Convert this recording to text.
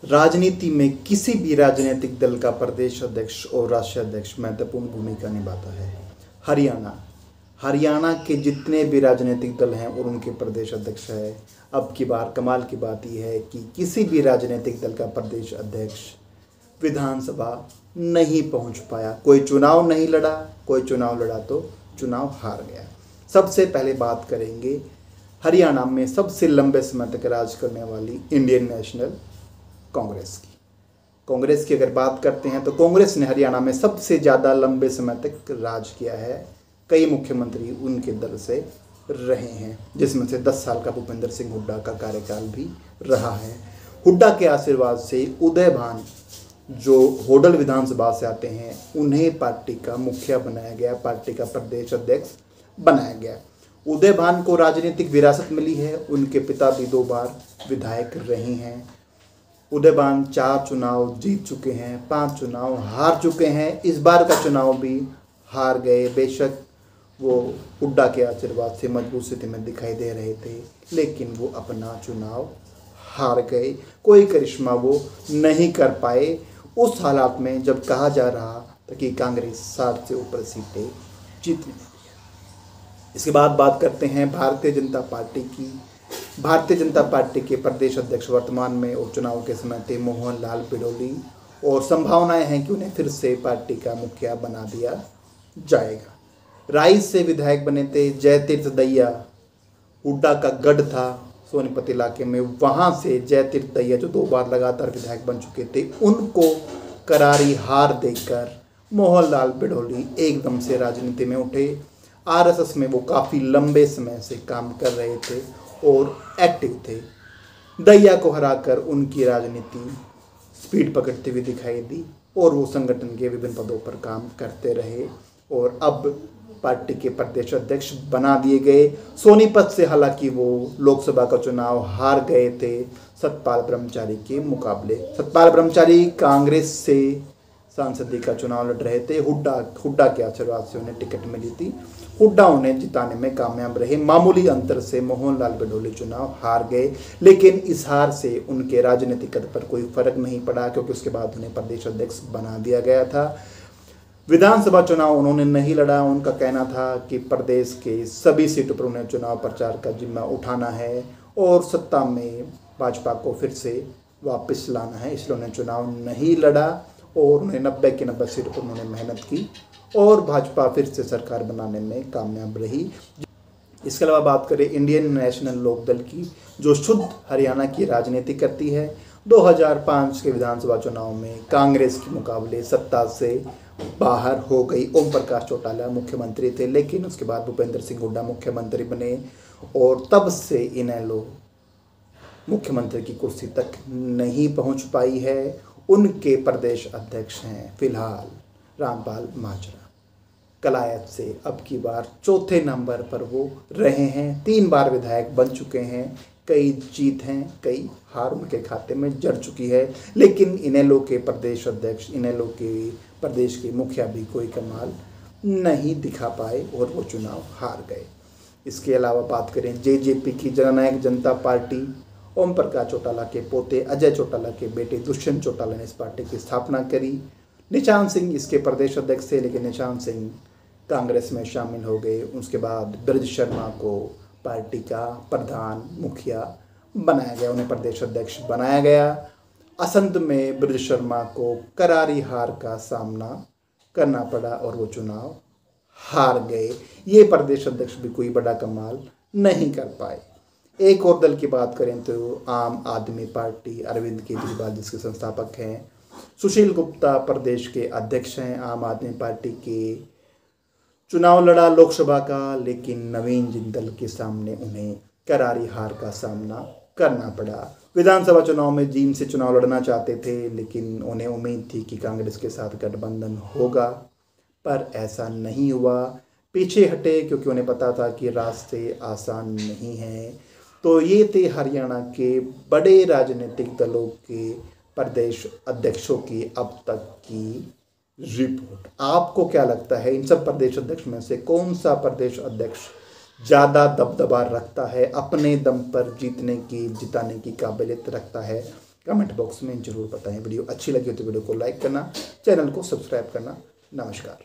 राजनीति में किसी भी राजनीतिक दल का प्रदेश अध्यक्ष और राष्ट्रीय अध्यक्ष महत्वपूर्ण भूमिका निभाता है। हरियाणा के जितने भी राजनीतिक दल हैं और उनके प्रदेश अध्यक्ष है। अब की बार कमाल की बात यह है कि किसी भी राजनीतिक दल का प्रदेश अध्यक्ष विधानसभा नहीं पहुंच पाया। कोई चुनाव नहीं लड़ा, कोई चुनाव लड़ा तो चुनाव हार गया। सबसे पहले बात करेंगे हरियाणा में सबसे लंबे समय तक राज करने वाली इंडियन नेशनल कांग्रेस की अगर बात करते हैं तो कांग्रेस ने हरियाणा में सबसे ज़्यादा लंबे समय तक राज किया है। कई मुख्यमंत्री उनके दल से रहे हैं, जिसमें से 10 साल का भूपेंद्र सिंह हुड्डा का कार्यकाल भी रहा है। हुड्डा के आशीर्वाद से उदय भान जो होडल विधानसभा से आते हैं, उन्हें पार्टी का मुखिया बनाया गया, पार्टी का प्रदेश अध्यक्ष बनाया गया। उदय भान को राजनीतिक विरासत मिली है। उनके पिता भी 2 बार विधायक रहे हैं। उदय भान 4 चुनाव जीत चुके हैं, 5 चुनाव हार चुके हैं। इस बार का चुनाव भी हार गए। बेशक वो हुड्डा के आशीर्वाद से मजबूत स्थिति में दिखाई दे रहे थे, लेकिन वो अपना चुनाव हार गए। कोई करिश्मा वो नहीं कर पाए उस हालात में जब कहा जा रहा था कि कांग्रेस 60 से ऊपर सीटें जीतने। इसके बाद बात करते हैं भारतीय जनता पार्टी की। भारतीय जनता पार्टी के प्रदेश अध्यक्ष वर्तमान में और चुनाव के समय थे मोहन लाल बिडोली, और संभावनाएं हैं कि उन्हें फिर से पार्टी का मुखिया बना दिया जाएगा। राइस से विधायक बने थे जयतीर्थ दहिया, हुड्डा का गढ़ था सोनीपत इलाके में, वहां से जयतीर्थ दहिया जो 2 बार लगातार विधायक बन चुके थे, उनको करारी हार देकर मोहन लाल बिडोली एकदम से राजनीति में उठे। आरएसएस में वो काफ़ी लंबे समय से काम कर रहे थे और एक्टिव थे। दहिया को हराकर उनकी राजनीति स्पीड पकड़ती हुई दिखाई दी और वो संगठन के विभिन्न पदों पर काम करते रहे और अब पार्टी के प्रदेश अध्यक्ष बना दिए गए। सोनीपत से हालांकि वो लोकसभा का चुनाव हार गए थे सतपाल ब्रह्मचारी के मुकाबले। सतपाल ब्रह्मचारी कांग्रेस से सांसदी का चुनाव लड़ रहे थे। हुड्डा के आशीर्वाद से उन्हें टिकट मिली थी। हुड्डा उन्हें जिताने में कामयाब रहे। मामूली अंतर से मोहन लाल बिडोली चुनाव हार गए, लेकिन इस हार से उनके राजनीतिक कद पर कोई फर्क नहीं पड़ा, क्योंकि उसके बाद उन्हें प्रदेश अध्यक्ष बना दिया गया था। विधानसभा चुनाव उन्होंने नहीं लड़ा। उनका कहना था कि प्रदेश के सभी सीटों पर उन्हें चुनाव प्रचार का जिम्मा उठाना है और सत्ता में भाजपा को फिर से वापस लाना है, इसलिए उन्हें चुनाव नहीं लड़ा और उन्हें 90 की 90 सीटों पर उन्होंने मेहनत की और भाजपा फिर से सरकार बनाने में कामयाब रही। इसके अलावा बात करें इंडियन नेशनल लोकदल की, जो शुद्ध हरियाणा की राजनीति करती है। 2005 के विधानसभा चुनाव में कांग्रेस के मुकाबले सत्ता से बाहर हो गई। ओम प्रकाश चौटाला मुख्यमंत्री थे, लेकिन उसके बाद भूपेंद्र सिंह हुड्डा मुख्यमंत्री बने और तब से इनेलो मुख्यमंत्री की कुर्सी तक नहीं पहुंच पाई है। उनके प्रदेश अध्यक्ष हैं फिलहाल रामपाल माजरा। कलायत से अब की बार 4थे नंबर पर वो रहे हैं। 3 बार विधायक बन चुके हैं। कई जीत हैं, कई हार उनके खाते में जड़ चुकी है, लेकिन इनेलो के प्रदेश अध्यक्ष, इनेलो के प्रदेश के मुखिया भी कोई कमाल नहीं दिखा पाए और वो चुनाव हार गए। इसके अलावा बात करें जेजेपी की, जननायक जनता पार्टी, ओम प्रकाश चौटाला के पोते अजय चौटाला के बेटे दुष्यंत चौटाला ने इस पार्टी की स्थापना करी। निशांत सिंह इसके प्रदेश अध्यक्ष थे, लेकिन निशांत सिंह कांग्रेस में शामिल हो गए। उसके बाद ब्रज शर्मा को पार्टी का प्रधान मुखिया बनाया गया, उन्हें प्रदेश अध्यक्ष बनाया गया। असंध में ब्रज शर्मा को करारी हार का सामना करना पड़ा और वो चुनाव हार गए। ये प्रदेश अध्यक्ष भी कोई बड़ा कमाल नहीं कर पाए। एक और दल की बात करें तो आम आदमी पार्टी, अरविंद केजरीवाल जिसके संस्थापक हैं। सुशील गुप्ता प्रदेश के अध्यक्ष हैं आम आदमी पार्टी के। चुनाव लड़ा लोकसभा का, लेकिन नवीन जिंदल के सामने उन्हें करारी हार का सामना करना पड़ा। विधानसभा चुनाव में जींद से चुनाव लड़ना चाहते थे, लेकिन उन्हें उम्मीद थी कि कांग्रेस के साथ गठबंधन होगा, पर ऐसा नहीं हुआ। पीछे हटे क्योंकि उन्हें पता था कि रास्ते आसान नहीं हैं। तो ये थे हरियाणा के बड़े राजनीतिक दलों के प्रदेश अध्यक्षों की अब तक की रिपोर्ट। आपको क्या लगता है, इन सब प्रदेश अध्यक्ष में से कौन सा प्रदेश अध्यक्ष ज़्यादा दबदबा रखता है, अपने दम पर जिताने की काबिलियत रखता है? कमेंट बॉक्स में जरूर बताएं। वीडियो अच्छी लगी हो तो वीडियो को लाइक करना, चैनल को सब्सक्राइब करना। नमस्कार।